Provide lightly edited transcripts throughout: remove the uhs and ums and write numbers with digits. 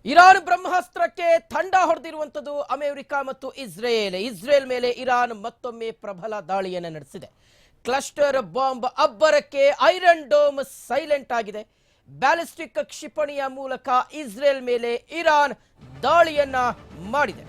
Iran ಬ್ರಹ್ಮಾಸ್ತ್ರಕ್ಕೆ ಥಂಡ ಹೊಡೆದಿರುವಂತದ್ದು ಅಮೆರಿಕ ಮತ್ತು ಇಸ್ರೇಲ್ ಮೇಲೆ ಇರಾನ್ ಮತ್ತೊಮ್ಮೆ ಪ್ರಬಲ ದಾಳಿಯನ್ನು ನಡೆಸಿದೆ. ಕ್ಲಸ್ಟರ್ ಬಾಂಬ್ ಅಬ್ಬರಕ್ಕೆ ಐರನ್ ಡೋಮ್ ಸೈಲೆಂಟ್ ಆಗಿದೆ. ಬ್ಯಾಲಿಸ್ಟಿಕ್ ಕ್ಷಿಪಣಿಯ ಮೂಲಕ ಇಸ್ರೇಲ್ ಮೇಲೆ ಇರಾನ್ ದಾಳಿಯನ್ನ ಮಾಡಿದೆ.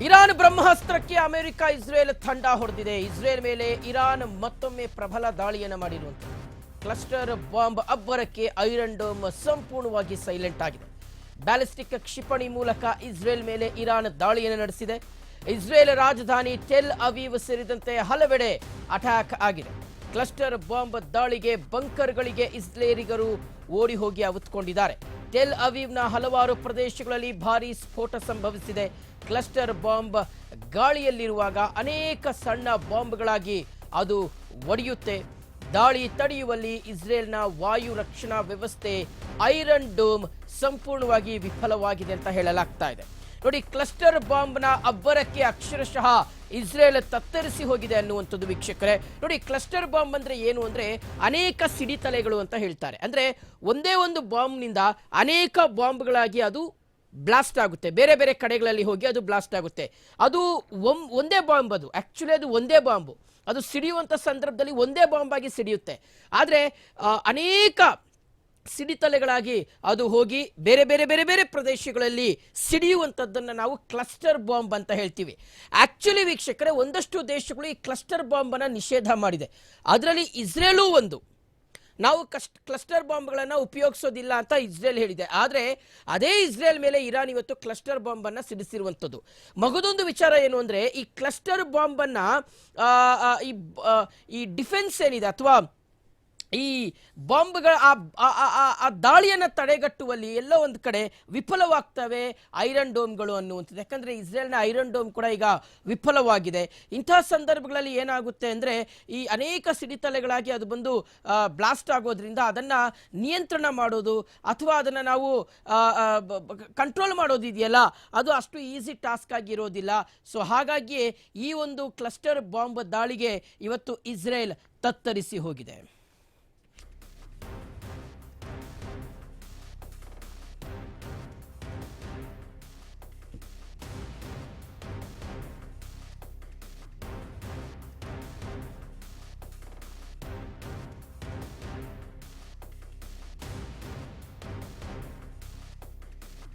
ಇರಾನ್ ಬ್ರಹ್ಮಾಸ್ತ್ರಕ್ಕೆ ಅಮೆರಿಕ ಇಸ್ರೇಲ್ ಥಂಡ ಹೊಡೆದಿದೆ. ಇಸ್ರೇಲ್ ಮೇಲೆ ಇರಾನ್ ಮತ್ತೊಮ್ಮೆ ಪ್ರಬಲ ದಾಳಿಯನ್ನು ಮಾಡಿರುವಂಥದ್ದು. ಕ್ಲಸ್ಟರ್ ಬಾಂಬ್ ಅಬ್ಬರಕ್ಕೆ ಐರನ್ ಡೋಮ್ ಸಂಪೂರ್ಣವಾಗಿ ಸೈಲೆಂಟ್ ಆಗಿದೆ. ಬ್ಯಾಲಿಸ್ಟಿಕ್ ಕ್ಷಿಪಣಿ ಮೂಲಕ ಇಸ್ರೇಲ್ ಮೇಲೆ ಇರಾನ್ ದಾಳಿಯನ್ನು ನಡೆಸಿದೆ. ಇಸ್ರೇಲ್ ರಾಜಧಾನಿ ಟೆಲ್ ಅವೀವ್ ಸೇರಿದಂತೆ ಹಲವೆಡೆ ಅಟ್ಯಾಕ್ ಆಗಿದೆ. ಕ್ಲಸ್ಟರ್ ಬಾಂಬ್ ದಾಳಿಗೆ ಬಂಕರ್ಗಳಿಗೆ ಇಸ್ರೇಲಿಗರು ಓಡಿ ಹೋಗಿ ಅವಿತುಕೊಂಡಿದ್ದಾರೆ. ಟೆಲ್ ಅವೀವ್ನ ಹಲವಾರು ಪ್ರದೇಶಗಳಲ್ಲಿ ಭಾರೀ ಸ್ಫೋಟ ಸಂಭವಿಸಿದೆ. ಕ್ಲಸ್ಟರ್ ಬಾಂಬ್ ಗಾಳಿಯಲ್ಲಿರುವಾಗ ಅನೇಕ ಸಣ್ಣ ಬಾಂಬ್ಗಳಾಗಿ ಅದು ಒಡೆಯುತ್ತೆ. ದಾಳಿ ತಡೆಯುವಲ್ಲಿ ಇಸ್ರೇಲ್ನ ವಾಯು ರಕ್ಷಣಾ ವ್ಯವಸ್ಥೆ ಐರನ್ ಡೋಮ್ ಸಂಪೂರ್ಣವಾಗಿ ವಿಫಲವಾಗಿದೆ ಅಂತ ಹೇಳಲಾಗ್ತಾ ಇದೆ. ನೋಡಿ, ಕ್ಲಸ್ಟರ್ ಬಾಂಬ್ನ ಅಬ್ಬರಕ್ಕೆ ಅಕ್ಷರಶಃ ಇಸ್ರೇಲ್ ತತ್ತರಿಸಿ ಹೋಗಿದೆ ಅನ್ನುವಂಥದ್ದು ವೀಕ್ಷಕರೇ. ನೋಡಿ, ಕ್ಲಸ್ಟರ್ ಬಾಂಬ್ ಅಂದ್ರೆ ಏನು ಅಂದ್ರೆ ಅನೇಕ ಸಿಡಿತಲೆಗಳು ಅಂತ ಹೇಳ್ತಾರೆ. ಅಂದ್ರೆ ಒಂದೇ ಒಂದು ಬಾಂಬ್ನಿಂದ ಅನೇಕ ಬಾಂಬ್ಗಳಾಗಿ ಅದು ಬ್ಲಾಸ್ಟ್ ಆಗುತ್ತೆ. ಬೇರೆ ಬೇರೆ ಕಡೆಗಳಲ್ಲಿ ಹೋಗಿ ಅದು ಬ್ಲಾಸ್ಟ್ ಆಗುತ್ತೆ. ಅದು ಒಂದೇ ಬಾಂಬ್, ಅದು ಆಕ್ಚುಲಿ ಅದು ಒಂದೇ ಬಾಂಬು. ಅದು ಸಿಡಿಯುವಂಥ ಸಂದರ್ಭದಲ್ಲಿ ಒಂದೇ ಬಾಂಬ್ ಆಗಿ ಸಿಡಿಯುತ್ತೆ. ಆದರೆ ಅನೇಕ ಸಿಡಿತಲೆಗಳಾಗಿ ಅದು ಹೋಗಿ ಬೇರೆ ಬೇರೆ ಬೇರೆ ಬೇರೆ ಪ್ರದೇಶಗಳಲ್ಲಿ ಸಿಡಿಯುವಂಥದ್ದನ್ನು ನಾವು ಕ್ಲಸ್ಟರ್ ಬಾಂಬ್ ಅಂತ ಹೇಳ್ತೀವಿ. ಆಕ್ಚುಲಿ ವೀಕ್ಷಕರೇ, ಒಂದಷ್ಟು ದೇಶಗಳು ಈ ಕ್ಲಸ್ಟರ್ ಬಾಂಬನ್ನು ನಿಷೇಧ ಮಾಡಿದೆ. ಅದರಲ್ಲಿ ಇಸ್ರೇಲೂ ಒಂದು. ನಾವು ಕ್ಲಸ್ಟರ್ ಬಾಂಬ್ಗಳನ್ನು ಉಪಯೋಗಿಸೋದಿಲ್ಲ ಅಂತ ಇಸ್ರೇಲ್ ಹೇಳಿದೆ. ಆದರೆ ಅದೇ ಇಸ್ರೇಲ್ ಮೇಲೆ ಇರಾನ್ ಇವತ್ತು ಕ್ಲಸ್ಟರ್ ಬಾಂಬನ್ನು ಸಿಡಿಸಿರುವಂಥದ್ದು. ಮಗದೊಂದು ವಿಚಾರ ಏನು ಅಂದರೆ, ಈ ಕ್ಲಸ್ಟರ್ ಬಾಂಬನ್ನು ಈ ಡಿಫೆನ್ಸ್ ಏನಿದೆ ಅಥವಾ ಈ ಬಾಂಬ್ಗಳ ಆ ದಾಳಿಯನ್ನು ತಡೆಗಟ್ಟುವಲ್ಲಿ ಎಲ್ಲೋ ಒಂದು ಕಡೆ ವಿಫಲವಾಗ್ತವೆ ಐರನ್ ಡೋಮ್ಗಳು ಅನ್ನುವಂಥದ್ದು. ಯಾಕಂದರೆ ಇಸ್ರೇಲ್ನ ಐರನ್ ಡೋಮ್ ಕೂಡ ಈಗ ವಿಫಲವಾಗಿದೆ. ಇಂತಹ ಸಂದರ್ಭಗಳಲ್ಲಿ ಏನಾಗುತ್ತೆ ಅಂದರೆ, ಈ ಅನೇಕ ಸಿಡಿತಲೆಗಳಾಗಿ ಅದು ಬಂದು ಬ್ಲಾಸ್ಟ್ ಆಗೋದ್ರಿಂದ ಅದನ್ನು ನಿಯಂತ್ರಣ ಮಾಡೋದು ಅಥವಾ ಅದನ್ನು ನಾವು ಕಂಟ್ರೋಲ್ ಮಾಡೋದಿದೆಯಲ್ಲ, ಅದು ಅಷ್ಟು ಈಸಿ ಟಾಸ್ಕ್ ಆಗಿರೋದಿಲ್ಲ. ಸೊ ಹಾಗಾಗಿ ಈ ಒಂದು ಕ್ಲಸ್ಟರ್ ಬಾಂಬ್ ದಾಳಿಗೆ ಇವತ್ತು ಇಸ್ರೇಲ್ ತತ್ತರಿಸಿ ಹೋಗಿದೆ.